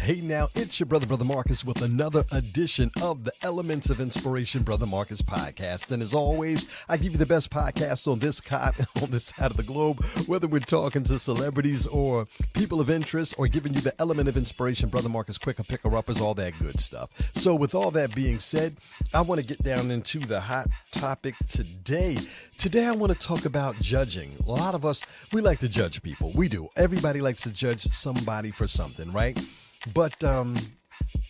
Hey now, it's your brother Marcus with another edition of the Elements of Inspiration Brother Marcus podcast. And as always, I give you the best podcast on this side of the globe, whether we're talking to celebrities or people of interest or giving you the element of inspiration, Brother Marcus quicker picker-uppers, all that good stuff. So with all that being said, I want to get down into the hot topic today. Today I want to talk about judging. A lot of us, we like to judge people. We do. Everybody likes to judge somebody for something, right? But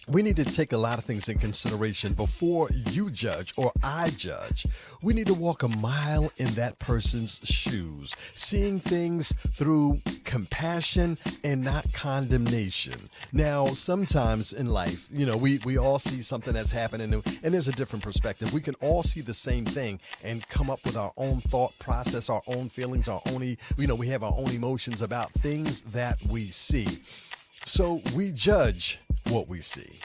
we need to take a lot of things in consideration before you judge or I judge. We need to walk a mile in that person's shoes, seeing things through compassion and not condemnation. Now, sometimes in life, we all see something that's happening and there's a different perspective. We can all see the same thing and come up with our own thought process, our own feelings, we have our own emotions about things that we see. So we judge what we see,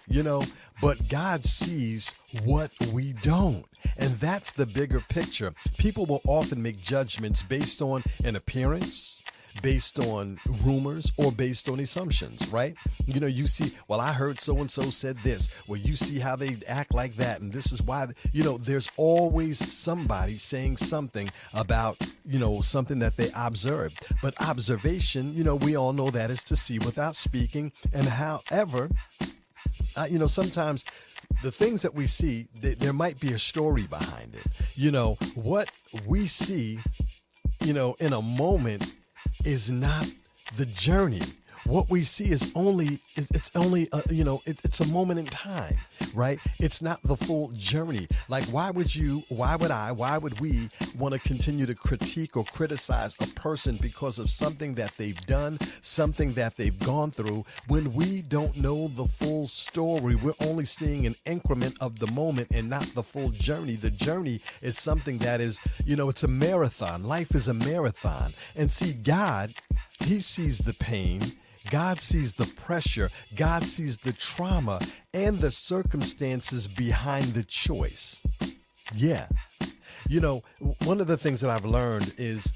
but God sees what we don't. And that's the bigger picture. People will often make judgments based on an appearance, based on rumors, or based on assumptions, right? You see, well, I heard so-and-so said this. Well, you see how they act like that. And this is why, there's always somebody saying something about, something that they observed. But observation, we all know that is to see without speaking. And however, sometimes the things that we see, there might be a story behind it. What we see, in a moment is not the journey. What we see is it's a moment in time, right? It's not the full journey. Like, why would we want to continue to critique or criticize a person because of something that they've done, something that they've gone through, when we don't know the full story? We're only seeing an increment of the moment and not the full journey. The journey is something that is, it's a marathon. Life is a marathon. And see, God, He sees the pain. God sees the pressure, God sees the trauma and the circumstances behind the choice. Yeah. One of the things that I've learned is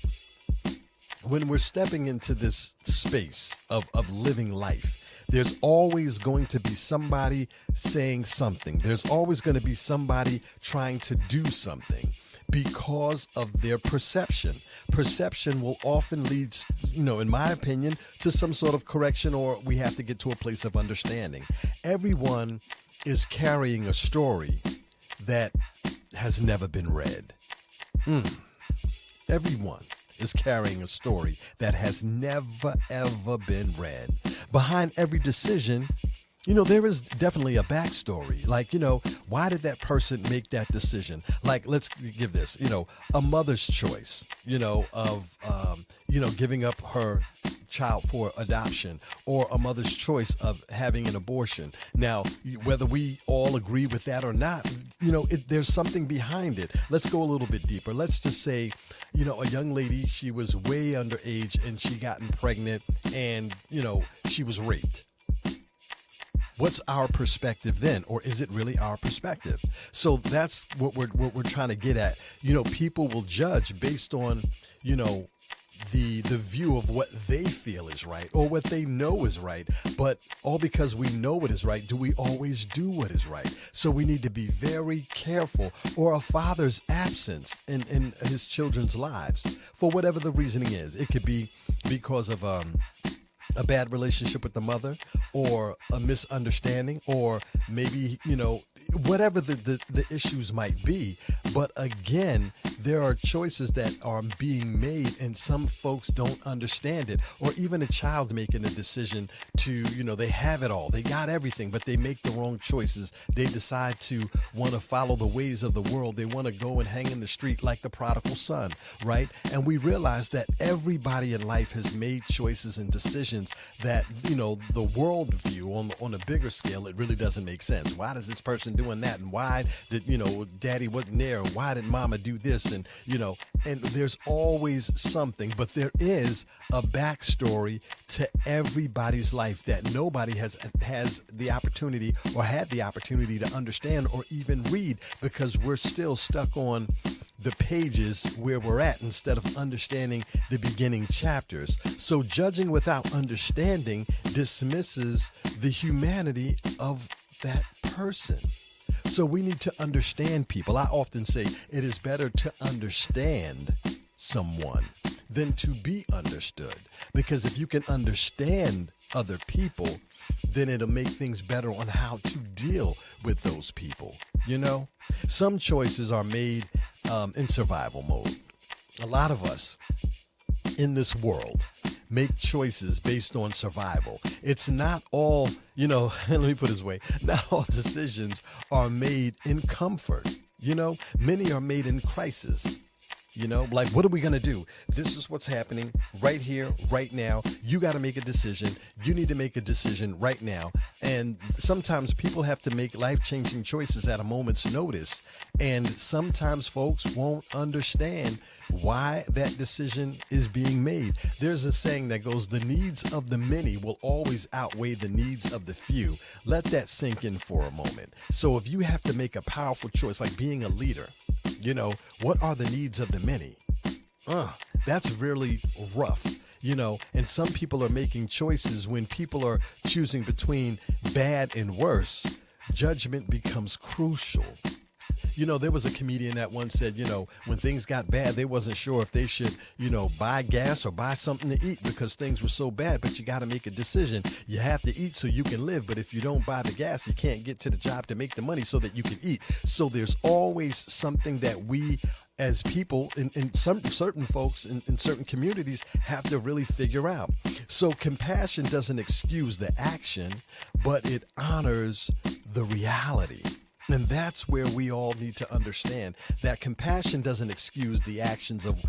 when we're stepping into this space of living life, there's always going to be somebody saying something. There's always going to be somebody trying to do something because of their perception. Perception will often lead, in my opinion, to some sort of correction, or we have to get to a place of understanding. Everyone is carrying a story that has never been read. Everyone is carrying a story that has never, ever been read. Behind every decision, there is definitely a backstory. Like, why did that person make that decision? Like, let's give this, a mother's choice, of, giving up her child for adoption, or a mother's choice of having an abortion. Now, whether we all agree with that or not, there's something behind it. Let's go a little bit deeper. Let's just say, a young lady, she was way underage and she gotten pregnant and, she was raped. What's our perspective then? Or is it really our perspective? So that's what we're trying to get at. People will judge based on, the view of what they feel is right or what they know is right. But all because we know what is right, do we always do what is right? So we need to be very careful. Or a father's absence in his children's lives, for whatever the reasoning is. It could be because of a bad relationship with the mother, or a misunderstanding, or maybe, whatever the issues might be. But again, there are choices that are being made and some folks don't understand it. Or even a child making a decision to, they have it all. They got everything, but they make the wrong choices. They decide to want to follow the ways of the world. They want to go and hang in the street like the prodigal son, right? And we realize that everybody in life has made choices and decisions that, the world view on a bigger scale, it really doesn't make sense. Why does this person doing that? And why did, daddy wasn't there? And why did mama do this? And, and there's always something, but there is a backstory to everybody's life that nobody has the opportunity or had the opportunity to understand or even read, because we're still stuck on the pages where we're at instead of understanding the beginning chapters. So judging without understanding dismisses the humanity of that person. So we need to understand people. I often say it is better to understand someone than to be understood. Because if you can understand other people, then it'll make things better on how to deal with those people. You know, some choices are made in survival mode. A lot of us in this world make choices based on survival. It's not all, let me put it this way, not all decisions are made in comfort. Many are made in crisis. Like, what are we going to do? This is what's happening right here, right now. You got to make a decision. You need to make a decision right now. And sometimes people have to make life-changing choices at a moment's notice. And sometimes folks won't understand why that decision is being made. There's a saying that goes, the needs of the many will always outweigh the needs of the few. Let that sink in for a moment. So if you have to make a powerful choice, like being a leader, what are the needs of the many? That's really rough, and some people are making choices when people are choosing between bad and worse. Judgment becomes crucial. There was a comedian that once said, when things got bad, they wasn't sure if they should, buy gas or buy something to eat because things were so bad. But you got to make a decision. You have to eat so you can live. But if you don't buy the gas, you can't get to the job to make the money so that you can eat. So there's always something that we as people in some certain folks in certain communities have to really figure out. So compassion doesn't excuse the action, but it honors the reality. And that's where we all need to understand that compassion doesn't excuse the actions of,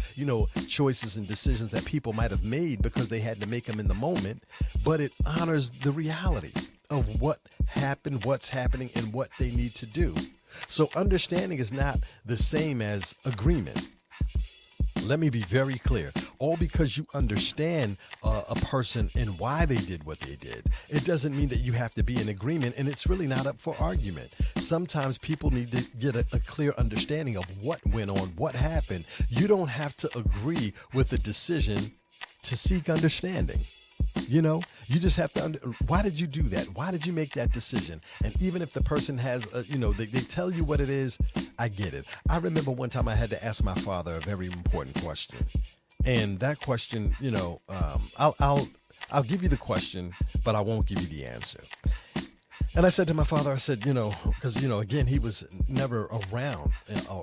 choices and decisions that people might have made because they had to make them in the moment, but it honors the reality of what happened, what's happening, and what they need to do. So understanding is not the same as agreement. Let me be very clear. All because you understand a person and why they did what they did, it doesn't mean that you have to be in agreement, and it's really not up for argument. Sometimes people need to get a clear understanding of what went on, what happened. You don't have to agree with the decision to seek understanding. You just have to, why did you do that? Why did you make that decision? And even if the person has, they tell you what it is, I get it. I remember one time I had to ask my father a very important question. And that question, I'll give you the question, but I won't give you the answer. And I said to my father, I said, because, again, he was never around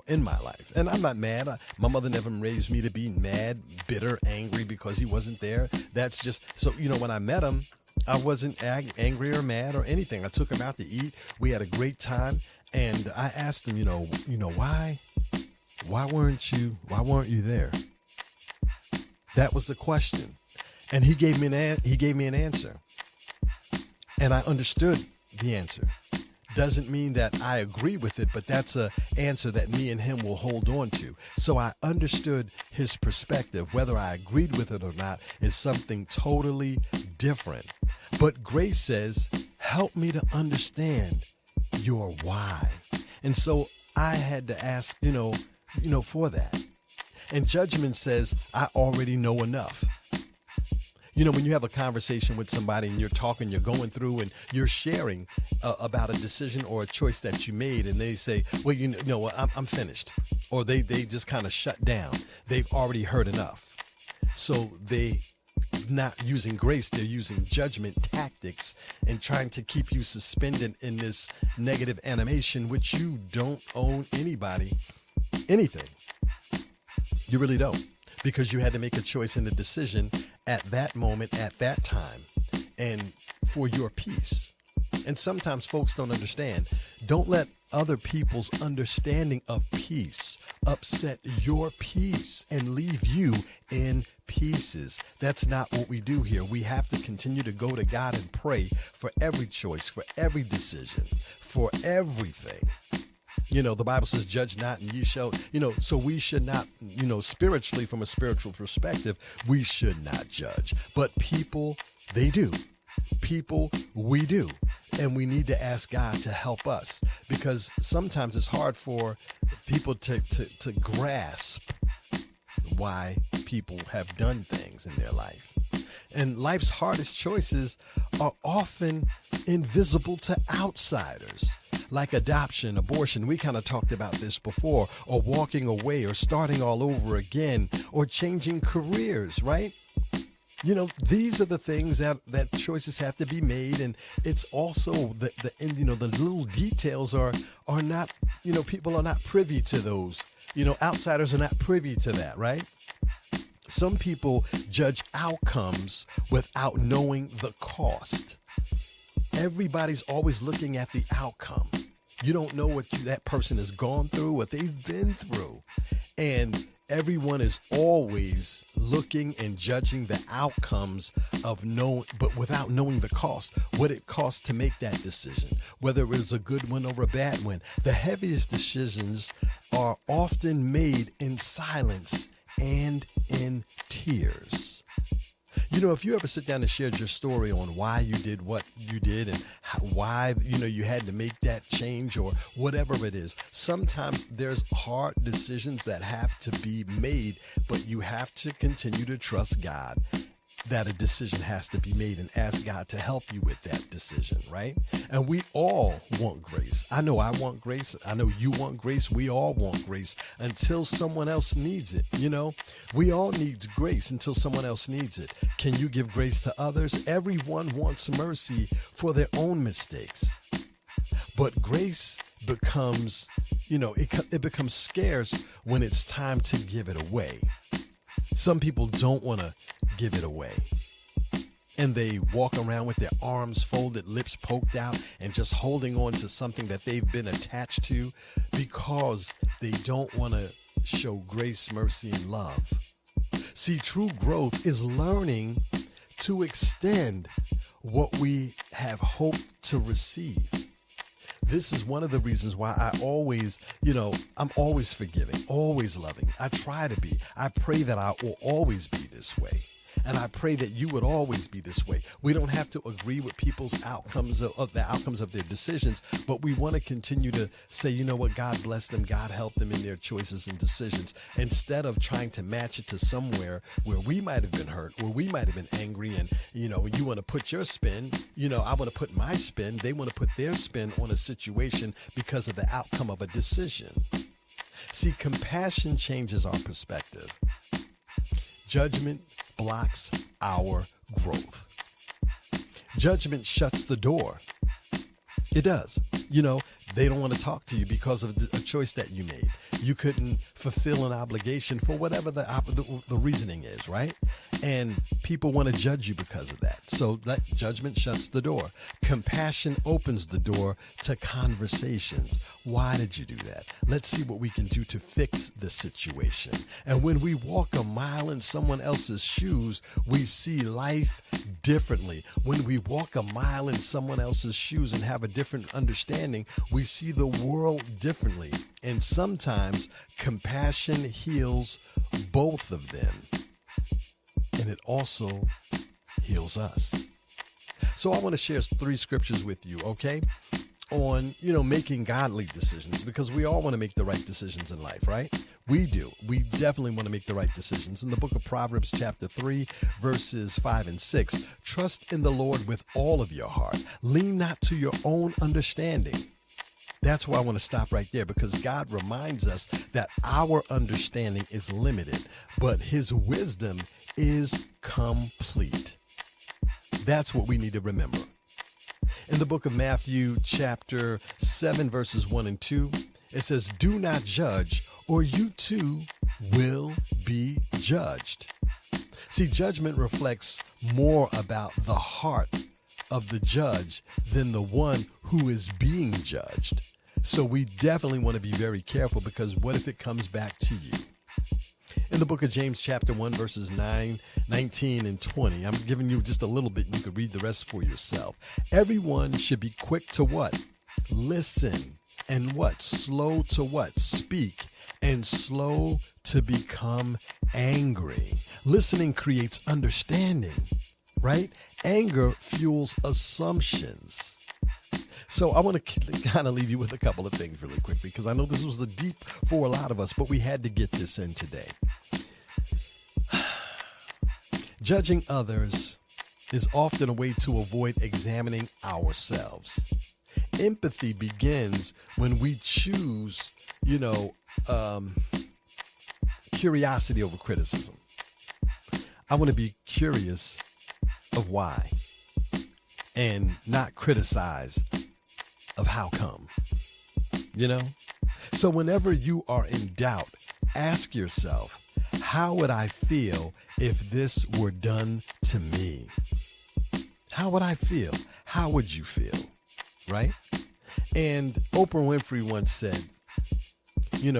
in my life. And I'm not mad. My mother never raised me to be mad, bitter, angry because he wasn't there. That's just, so, when I met him, I wasn't angry or mad or anything. I took him out to eat. We had a great time. And I asked him, why weren't you there? That was the question. And he gave me an answer. And I understood the answer. Doesn't mean that I agree with it, but that's an answer that me and him will hold on to. So I understood his perspective. Whether I agreed with it or not is something totally different. But grace says, help me to understand your why. And so I had to ask, for that. And judgment says, I already know enough. When you have a conversation with somebody and you're talking, you're going through and you're sharing about a decision or a choice that you made, and they say, well, I'm finished. Or they just kind of shut down. They've already heard enough. So they not using grace, they're using judgment tactics and trying to keep you suspended in this negative animation, which you don't own anybody anything. You really don't. Because you had to make a choice and a decision at that moment, at that time, and for your peace. And sometimes folks don't understand. Don't let other people's understanding of peace upset your peace and leave you in pieces. That's not what we do here. We have to continue to go to God and pray for every choice, for every decision, for everything. The Bible says, judge not and ye shall, so we should not, spiritually, from a spiritual perspective, we should not judge. But people, they do. people, we do. And we need to ask God to help us, because sometimes it's hard for people to grasp why people have done things in their life. And life's hardest choices are often invisible to outsiders, like adoption, abortion. We kind of talked about this before, or walking away, or starting all over again, or changing careers, right? You know, these are the things that choices have to be made. And it's also the little details are not, people are not privy to those. Outsiders are not privy to that, right? Some people judge outcomes without knowing the cost. Everybody's always looking at the outcome. You don't know what that person has gone through, what they've been through. And everyone is always looking and judging the outcomes but without knowing the cost, what it costs to make that decision, whether it was a good one or a bad one. The heaviest decisions are often made in silence and in tears. If you ever sit down and shared your story on why you did what you did and why, you had to make that change or whatever it is, sometimes there's hard decisions that have to be made, but you have to continue to trust God that a decision has to be made and ask God to help you with that decision, right? And we all want grace. I know I want grace. I know you want grace. We all want grace until someone else needs it. We all need grace until someone else needs it. Can you give grace to others? Everyone wants mercy for their own mistakes. But grace becomes, it becomes scarce when it's time to give it away. Some people don't want to give it away, and they walk around with their arms folded, lips poked out, and just holding on to something that they've been attached to because they don't want to show grace, mercy, and love. See, true growth is learning to extend what we have hoped to receive. This is one of the reasons why I always, I'm always forgiving, always loving. I try to be. I pray that I will always be this way. And I pray that you would always be this way. We don't have to agree with people's outcomes of the outcomes of their decisions, but we want to continue to say, God bless them, God help them in their choices and decisions, instead of trying to match it to somewhere where we might have been hurt, where we might have been angry, and you want to put your spin, I want to put my spin, they want to put their spin on a situation because of the outcome of a decision. See, compassion changes our perspective. Judgment blocks our growth. Judgment shuts the door. It does. They don't want to talk to you because of a choice that you made. You couldn't fulfill an obligation for whatever the reasoning is, right? And people want to judge you because of that. So that judgment shuts the door. Compassion opens the door to conversations. Why did you do that? Let's see what we can do to fix the situation. And when we walk a mile in someone else's shoes, we see life differently. When we walk a mile in someone else's shoes and have a different understanding, we see the world differently. And sometimes compassion heals both of them. And it also heals us. So I want to share 3 scriptures with you, okay? On, making godly decisions, because we all want to make the right decisions in life, right? We do. We definitely want to make the right decisions. In the book of Proverbs, chapter 3, verses 5 and 6, trust in the Lord with all of your heart. Lean not to your own understanding. That's why I want to stop right there, because God reminds us that our understanding is limited, but his wisdom is complete. That's what we need to remember. In the book of Matthew, chapter 7, verses 1 and 2, it says, do not judge, or you too will be judged. See, judgment reflects more about the heart of the judge than the one who is being judged. So we definitely want to be very careful, because what if it comes back to you? In the book of James, chapter 1, verses 9, 19, and 20, I'm giving you just a little bit, and you can read the rest for yourself. Everyone should be quick to what? Listen. And what? Slow to what? Speak. And slow to become angry. Listening creates understanding. right? Anger fuels assumptions. So I want to kind of leave you with a couple of things really quickly, because I know this was deep for a lot of us, but we had to get this in today. Judging others is often a way to avoid examining ourselves. Empathy begins when we choose, curiosity over criticism. I want to be curious of why and not criticize of how come, So whenever you are in doubt, ask yourself, how would I feel if this were done to me? How would I feel? How would you feel? Right? And Oprah Winfrey once said, you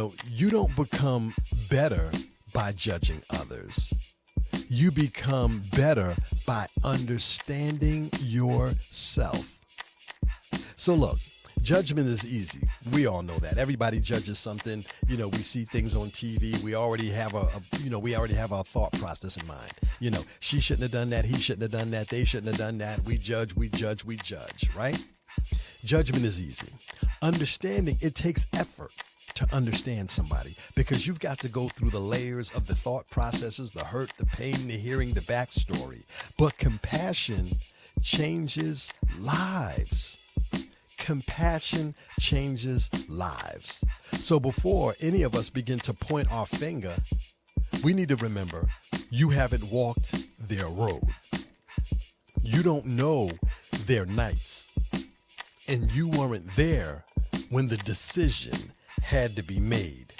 don't become better by judging others. You become better by understanding yourself. So look, judgment is easy. We all know that. Everybody judges something. We see things on TV. We already have we already have our thought process in mind. She shouldn't have done that. He shouldn't have done that. They shouldn't have done that. We judge, right? Judgment is easy. Understanding, it takes effort to understand somebody, because you've got to go through the layers of the thought processes, the hurt, the pain, the hearing, the backstory. But compassion changes lives. Compassion changes lives. So before any of us begin to point our finger, we need to remember, you haven't walked their road. You don't know their nights. And you weren't there when the decision had to be made.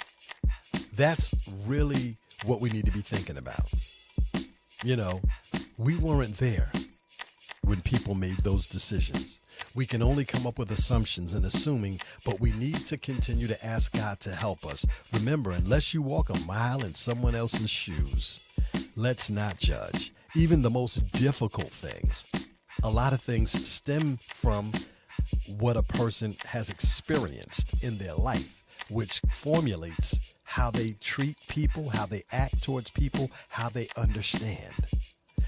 That's really what we need to be thinking about. We weren't there when people made those decisions. We can only come up with assumptions and assuming, but we need to continue to ask God to help us. Remember, unless you walk a mile in someone else's shoes, let's not judge. Even the most difficult things, a lot of things stem from what a person has experienced in their life, which formulates how they treat people, how they act towards people, how they understand.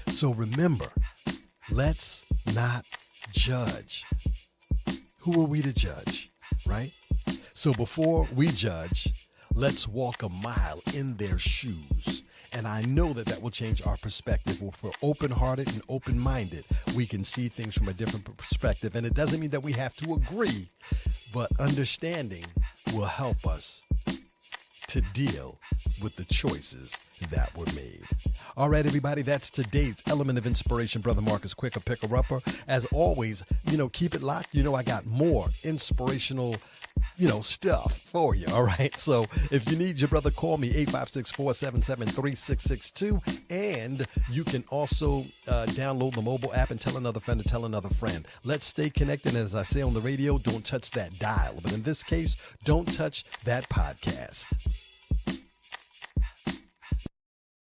So remember, let's not judge. Who are we to judge, right? So before we judge, let's walk a mile in their shoes. And I know that will change our perspective. If we're open-hearted and open-minded, we can see things from a different perspective. And it doesn't mean that we have to agree, but understanding will help us to deal with the choices that were made. All right, everybody, that's today's Element of Inspiration. Brother Marcus Quick, a picker-upper. As always, keep it locked. I got more inspirational stuff for you. All right. So if you need your brother, call me 856-477-3662. And you can also download the mobile app and tell another friend to tell another friend. Let's stay connected. And as I say on the radio, don't touch that dial. But in this case, don't touch that podcast.